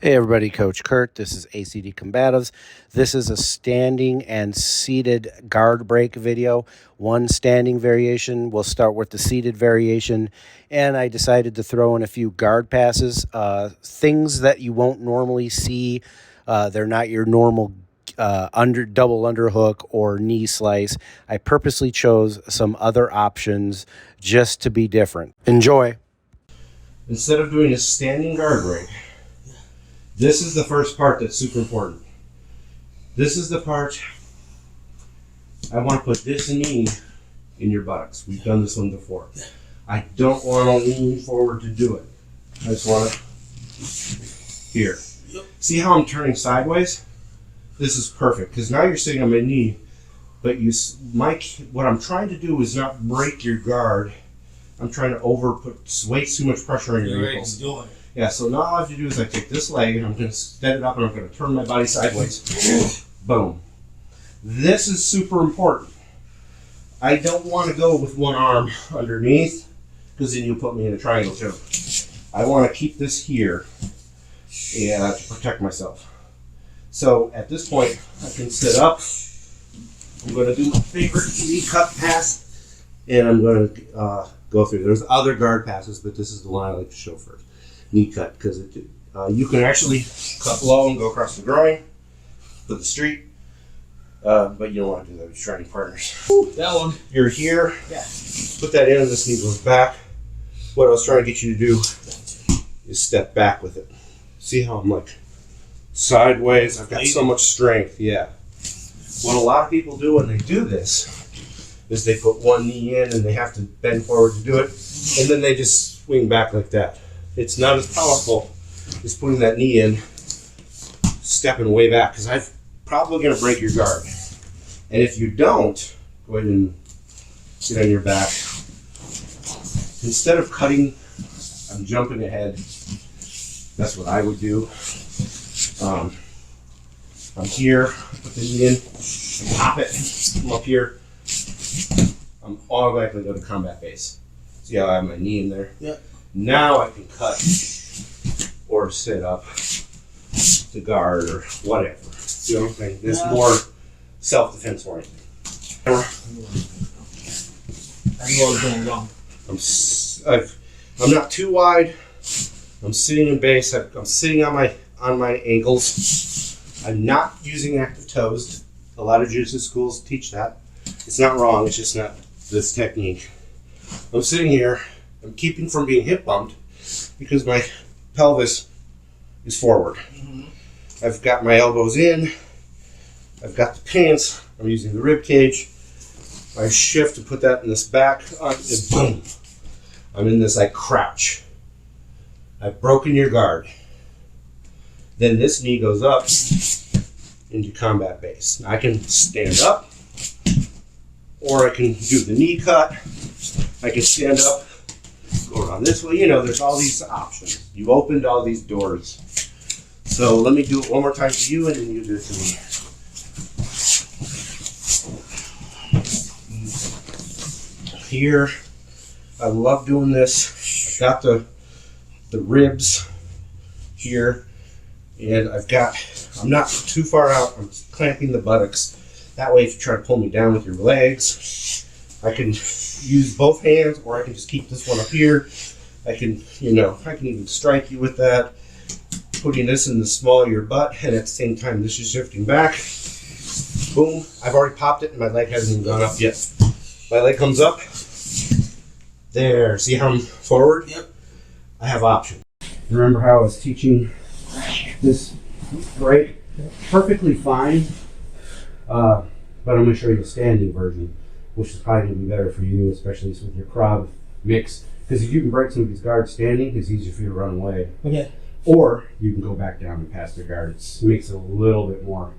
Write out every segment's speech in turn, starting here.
Hey everybody, Coach Kurt. This is ACD Combatives. This is a standing and seated guard break video. One standing variation. We'll start with the seated variation. And I decided to throw in a few guard passes. Things that you won't normally see. They're not your normal double underhook or knee slice. I purposely chose some other options just to be different. Enjoy. Instead of doing a standing guard break, this is the first part that's super important. This is the part I want to put this knee in your buttocks. We've done this one before. I don't want to lean forward to do it. I just want to here. See how I'm turning sideways? This is perfect because now you're sitting on my knee, but what I'm trying to do is not break your guard. I'm trying to put way too much pressure on your ankles. Yeah, so now all I have to do is I take this leg and I'm going to stand it up and I'm going to turn my body sideways. Boom. This is super important. I don't want to go with one arm underneath because then you'll put me in a triangle too. I want to keep this here and to protect myself. So at this point, I can sit up. I'm going to do my favorite knee cut pass and I'm going to go through. There's other guard passes, but this is the one I like to show first. Knee cut, because you can actually cut low and go across the groin for the street, but you don't want to do that with training partners. That one. You're here. Yeah. Put that in, and this knee goes back. What I was trying to get you to do is step back with it. See how I'm like sideways? I've got so much strength. Yeah. What a lot of people do when they do this is they put one knee in and they have to bend forward to do it, and then they just swing back like that. It's not as powerful as putting that knee in, stepping way back, because I'm probably going to break your guard. And if you don't, go ahead and get on your back. Instead of cutting, I'm jumping ahead. That's what I would do. I'm here, put the knee in, pop it, I'm up here. I'm automatically going to combat base. See how I have my knee in there? Yeah. Now I can cut or sit up to guard or whatever. You know what I'm saying? This is more self-defense oriented. I'm not too wide. I'm sitting in base. I'm sitting on my ankles. I'm not using active toes. A lot of Jutsu schools teach that. It's not wrong. It's just not this technique. I'm sitting here. I'm keeping from being hip bumped because my pelvis is forward. Mm-hmm. I've got my elbows in. I've got the pants. I'm using the rib cage. I shift to put that in this back. And boom. I'm in this like crouch. I've broken your guard. Then this knee goes up into combat base. I can stand up, or I can do the knee cut. I can stand up, go around this way. You know, there's all these options. You've opened all these doors. So let me do it one more time to you, and then you do it to me. Here, I love doing this. I've got the ribs here, and I'm not too far out. I'm clamping the buttocks. That way, if you try to pull me down with your legs, I can use both hands, or I can just keep this one up here. I can even strike you with that, putting this in the small of your butt, and at the same time, this is shifting back. Boom. I've already popped it, and my leg hasn't even gone up yet. My leg comes up. There. See how I'm forward? Yep. I have options. Remember how I was teaching this break? Perfectly fine, but I'm going to show you the standing version, which is probably going to be better for you, especially with your crowd mix. Because if you can break some of these guards standing, it's easier for you to run away. Okay. Or you can go back down and pass the guard. It makes it a little bit more.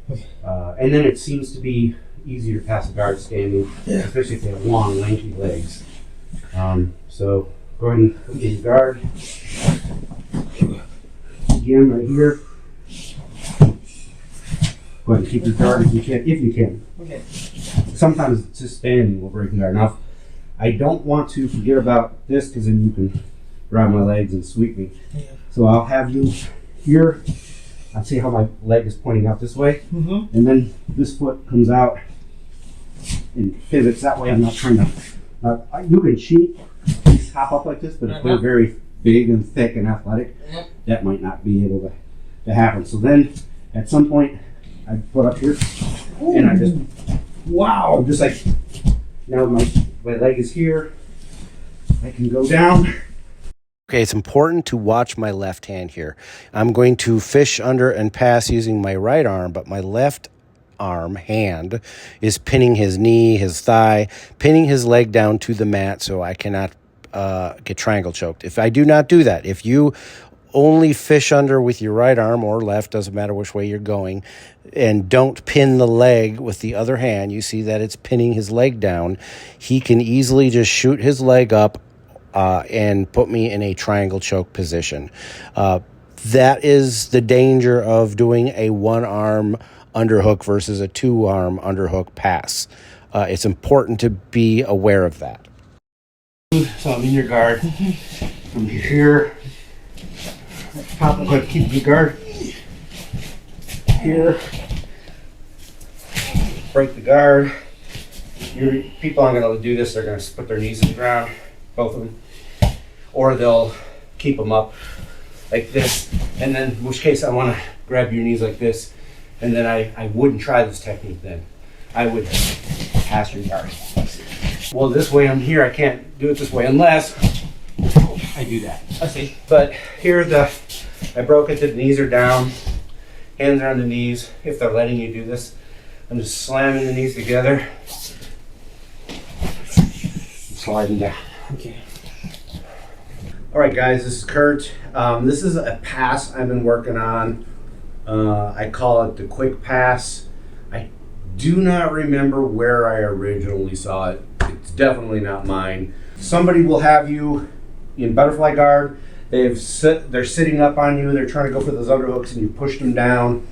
Okay. And then it seems to be easier to pass the guard standing, especially if they have long, lengthy legs. So go ahead and put your guard. Again, right here. Go ahead and keep your guard if you can. Okay. Sometimes just standing will break the guard. Now, I don't want to forget about this because then you can grab my legs and sweep me. Yeah. So I'll have you here. I see how my leg is pointing out this way, and then this foot comes out and pivots that way. I'm not trying to. You can cheat, hop up like this, but if they're very big and thick and athletic, that might not be able to happen. So then, at some point, I put up here, and I just just like now my leg is here. I can go down. Okay, it's important to watch my left hand here. I'm going to fish under and pass using my right arm, but my left hand is pinning his knee, his thigh, pinning his leg down to the mat so I cannot get triangle choked. If I do not do that, if you only fish under with your right arm or left, doesn't matter which way you're going, and don't pin the leg with the other hand, you see that it's pinning his leg down, he can easily just shoot his leg up and put me in a triangle choke position. That is the danger of doing a one-arm underhook versus a two-arm underhook pass. It's important to be aware of that. So I'm in your guard. From here, pop the hook, keep your guard. Here, break the guard. People aren't going to do this. They're going to put their knees in the ground, both of them, or they'll keep them up like this. And then, in which case, I want to grab your knees like this. And then I wouldn't try this technique then. I would pass your guard. Well, this way I'm here, I can't do it this way unless I do that. I see. But here I broke it, the knees are down, hands are on the knees. If they're letting you do this, I'm just slamming the knees together, and sliding down. Okay. All right, guys, this is Kurt. This is a pass I've been working on. I call it the quick pass. I do not remember where I originally saw it. It's definitely not mine. Somebody will have you in butterfly guard. They're sitting up on you. They're trying to go for those underhooks, and you push them down,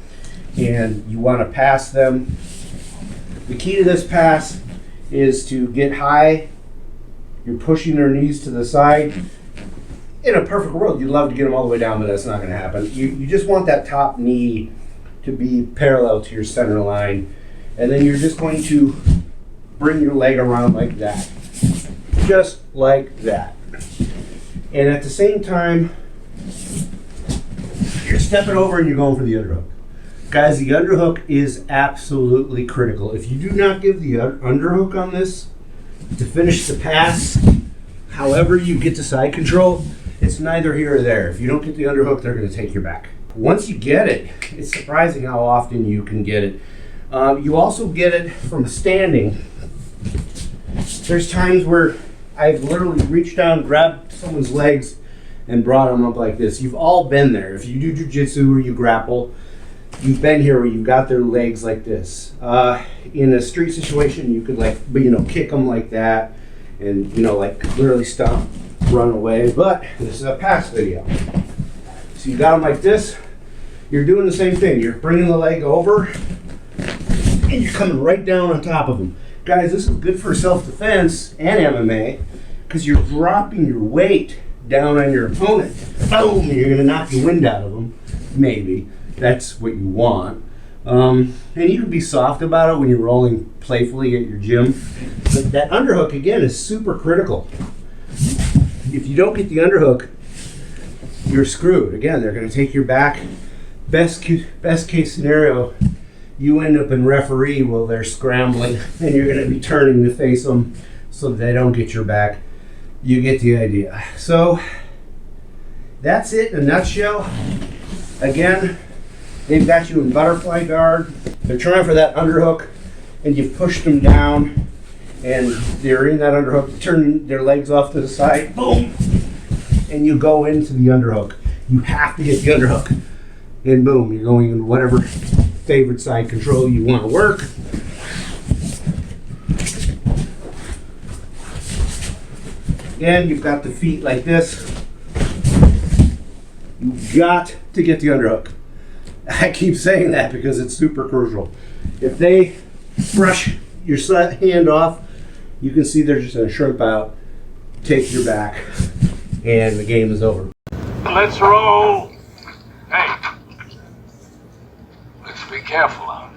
and you want to pass them. The key to this pass is to get high. You're pushing their knees to the side. In a perfect world, you'd love to get them all the way down, but that's not going to happen. You just want that top knee to be parallel to your center line. And then you're just going to bring your leg around like that. Just like that. And at the same time, you're stepping over and you're going for the underhook. Guys, the underhook is absolutely critical. If you do not give the underhook on this to finish the pass, however you get to side control, it's neither here or there. If you don't get the underhook, they're going to take your back. Once you get it, it's surprising how often you can get it. You also get it from standing. There's times where I've literally reached down, grabbed someone's legs, and brought them up like this. You've all been there. If you do jujitsu or you grapple, you've been here where you've got their legs like this. In a street situation, you could kick them like that, and literally stop, run away. But this is a pass video. So you got them like this. You're doing the same thing. You're bringing the leg over, and you're coming right down on top of them. Guys, this is good for self-defense and MMA because you're dropping your weight down on your opponent. Boom! You're going to knock the wind out of them. Maybe. That's what you want. And you can be soft about it when you're rolling playfully at your gym. But that underhook, again, is super critical. If you don't get the underhook, you're screwed. Again, they're going to take your back. Best case scenario, you end up in referee while they're scrambling, and you're going to be turning to face them so that they don't get your back. You get the idea. So that's it in a nutshell. Again, they've got you in butterfly guard. They're trying for that underhook, and you've pushed them down, and they're in that underhook. Turn their legs off to the side, boom, and you go into the underhook. You have to get the underhook, and boom, you're going in whatever favorite side control you want to work. Again, you've got the feet like this. You've got to get the underhook. I keep saying that because it's super crucial. If they brush your hand off, you can see they're just going to shrimp out, take your back, and the game is over. Let's roll. Hey. careful out.